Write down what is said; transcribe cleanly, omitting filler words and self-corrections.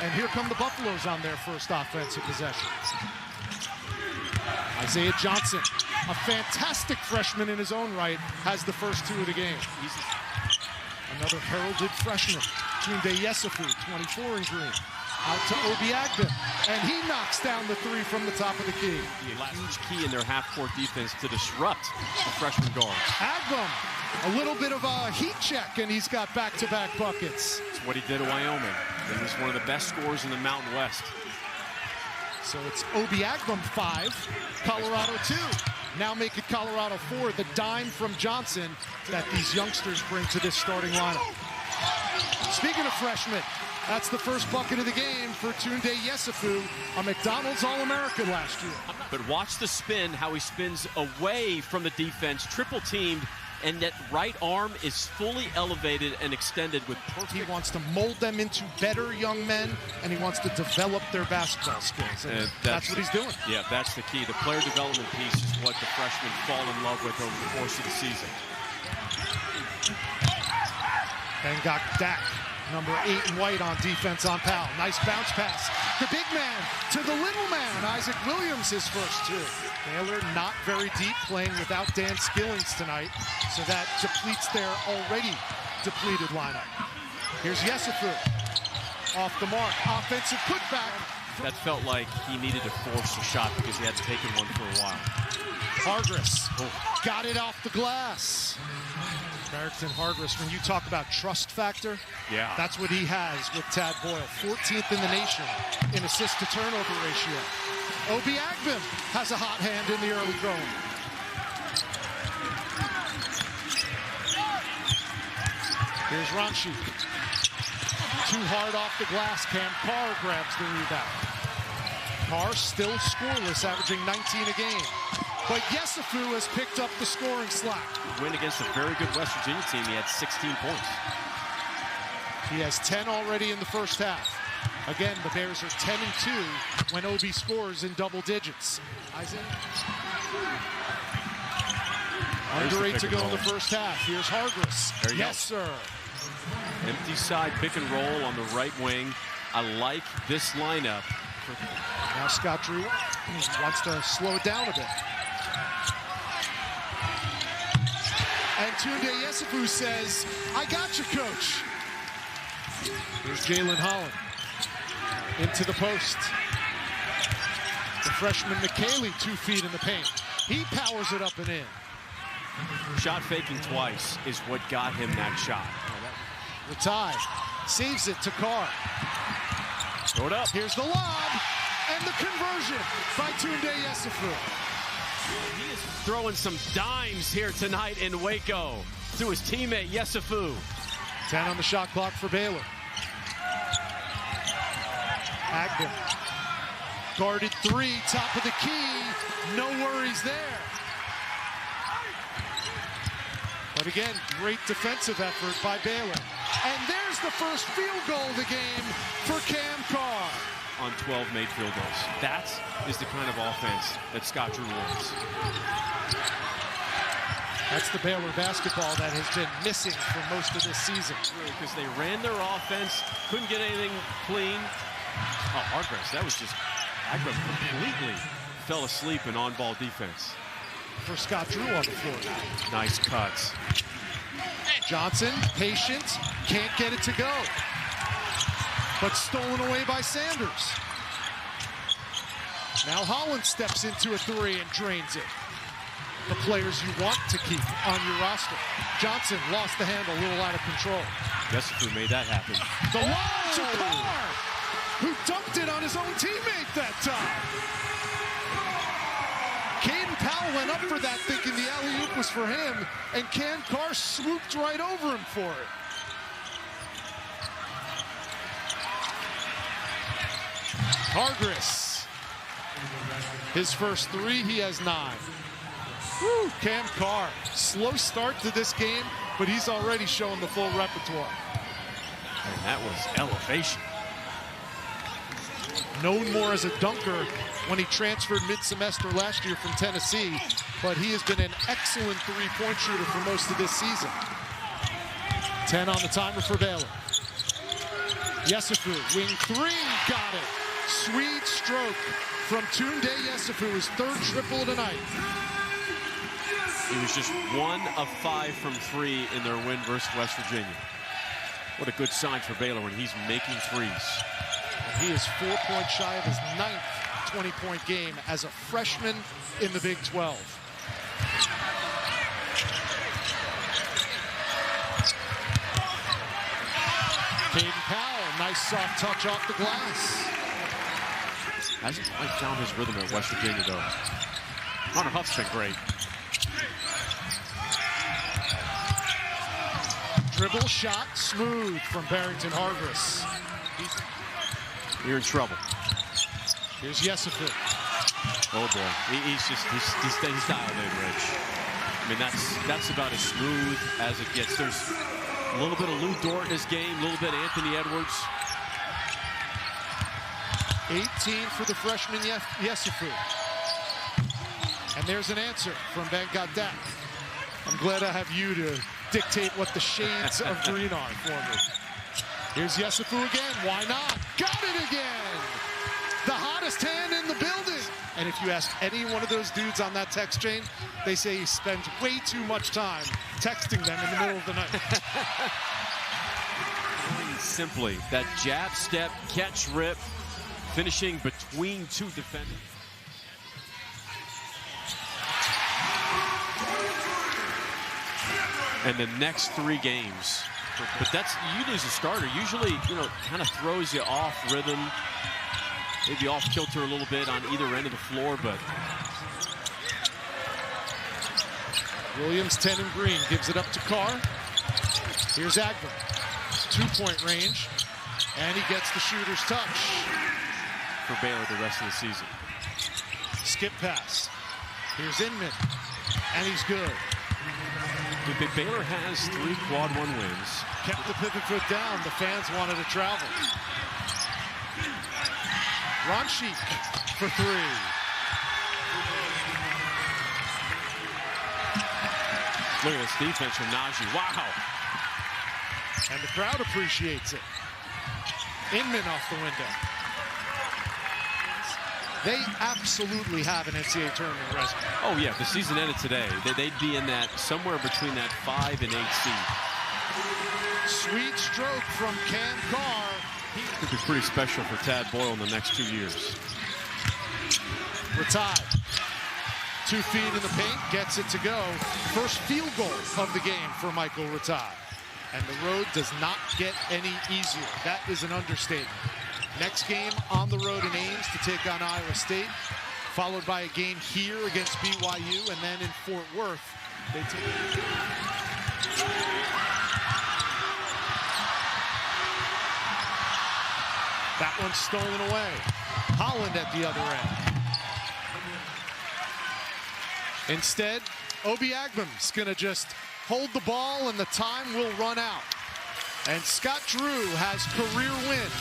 And here come the Buffaloes on their first offensive possession. Isaiah Johnson, a fantastic freshman in his own right, has the first 2 of the game. Another heralded freshman, Tunde Yesufu, 24 in green. Out to Obi Agben, and he knocks down the 3 from the top of the key. A huge key in their half-court defense to disrupt the freshman guards. Agben, a little bit of a heat check, and he's got back-to-back buckets. That's what he did at Wyoming. He was one of the best scorers in the Mountain West. So it's Obi Agben 5, Colorado 2. Now make it Colorado 4, the dime from Johnson that these youngsters bring to this starting lineup. Speaking of freshmen, that's the first bucket of the game for Tunde Yesufu, a McDonald's All-American last year. But watch the spin, how he spins away from the defense, triple teamed, and that right arm is fully elevated and extended with perfect. He wants to mold them into better young men, and he wants to develop their basketball skills. And that's what he's doing. Yeah, that's the key. The player development piece is what the freshmen fall in love with over the course of the season. And got Dak, number 8 in white on defense on Powell. Nice bounce pass. The big man to the little man. Isaac Williams, his first 2. Baylor not very deep, playing without Dan Skillings tonight, so that depletes their already depleted lineup. Here's Yesufu. Off the mark. Offensive putback. That felt like he needed to force a shot because he hadn't taken one for a while. Hargress got it off the glass. Barrington Hargress, when you talk about trust factor, yeah, that's what he has with Tad Boyle. 14th in the nation in assist to turnover ratio. Obi Agben has a hot hand in the early going. Here's Ranchi. Too hard off the glass. Cam Carr grabs the rebound. Carr still scoreless, averaging 19 a game. But Yesufu has picked up the scoring slack. Win against a very good West Virginia team. He had 16 points. He has 10 already in the first half. Again, the Bears are 10-2 when Obi scores in double digits. Isaac. Under 8 to go in the first half. Here's Hargress. Yes, sir. Empty side pick and roll on the right wing. I like this lineup. Now Scott Drew wants to slow it down a bit. And Tunde Yesufu says, I got you, coach. Here's Jalen Holland. Into the post. The freshman McKaylee 2 feet in the paint. He powers it up and in. Shot faking twice is what got him that shot. Ratai saves it to Carr. Throw it up. Here's the lob and the conversion by Tunde Yesufu. He is throwing some dimes here tonight in Waco to his teammate Yesufu. 10 on the shot clock for Baylor. Agben guarded 3, top of the key. No worries there. But again, great defensive effort by Baylor. And there's the first field goal of the game for Cam Carr. On 12 made field goals. That is the kind of offense that Scott Drew wants. That's the Baylor basketball that has been missing for most of this season. Because they ran their offense, couldn't get anything clean. Oh, Hargress, that was just, Agben completely fell asleep in on-ball defense. For Scott Drew on the floor. Nice cuts. Johnson, patient, can't get it to go. But stolen away by Sanders. Now Holland steps into a 3 and drains it. The players you want to keep on your roster. Johnson lost the handle, a little out of control. Yesufu made that happen. The lob to Carr, who dumped it on his own teammate that time. Caden Powell went up for that thinking the alley-oop was for him, and Cam Carr swooped right over him for it. Hargress. His first 3, he has 9. Woo, Cam Carr, slow start to this game, but he's already showing the full repertoire. And that was elevation. Known more as a dunker when he transferred mid-semester last year from Tennessee, but he has been an excellent three-point shooter for most of this season. 10 on the timer for Baylor. Yesufu, wing three, got it. Sweet stroke from Tunde Yesufu, his third triple of the night. He was just 1 of 5 from 3 in their win versus West Virginia. What a good sign for Baylor when he's making threes. And he is 4 points shy of his 9th 20-point game as a freshman in the Big 12. Caden Powell, nice soft touch off the glass. Hasn't quite found his rhythm at West Virginia, though. Hunter Huff's been great. Dribble shot, smooth from Barrington Hargress. You're in trouble. Here's Yesufu. Oh boy, he's dialed in, Rich. I mean, that's about as smooth as it gets. There's a little bit of Lou Dort in his game, a little bit of Anthony Edwards. 18 for the freshman Yesufu. And there's an answer from Bengadak. I'm glad I have you to dictate what the shades of green are for me. Here's Yesufu again. Why not? Got it again! The hottest hand in the building. And if you ask any one of those dudes on that text chain, they say he spends way too much time texting them in the middle of the night. Simply, that jab step, catch rip, finishing between 2 defenders. And the next 3 games. But that's, you as a starter, usually, kind of throws you off rhythm, maybe off kilter a little bit on either end of the floor, but. Williams, 10 and green, gives it up to Carr. Here's Agnew, 2-point range, and he gets the shooter's touch. For Baylor the rest of the season. Skip pass. Here's Inman, and he's good. Baylor has 3 quad 1 wins. Kept the pivot foot down. The fans wanted to travel. Ronchik for 3. Look at this defense from Najee. Wow. And the crowd appreciates it. Inman off the window. They absolutely have an NCAA tournament resume. Oh, yeah, if the season ended today, they'd be in that, somewhere between that 5 and 8 seed. Sweet stroke from Cam Carr. He could be pretty special for Tad Boyle in the next 2 years. Ratai, 2 feet in the paint, gets it to go. First field goal of the game for Michael Ratai. And the road does not get any easier. That is an understatement. Next game on the road in Ames to take on Iowa State, followed by a game here against BYU, and then in Fort Worth, they take. That one's stolen away. Holland at the other end. Instead, Obi Agham's gonna just hold the ball and the time will run out. And Scott Drew has career win.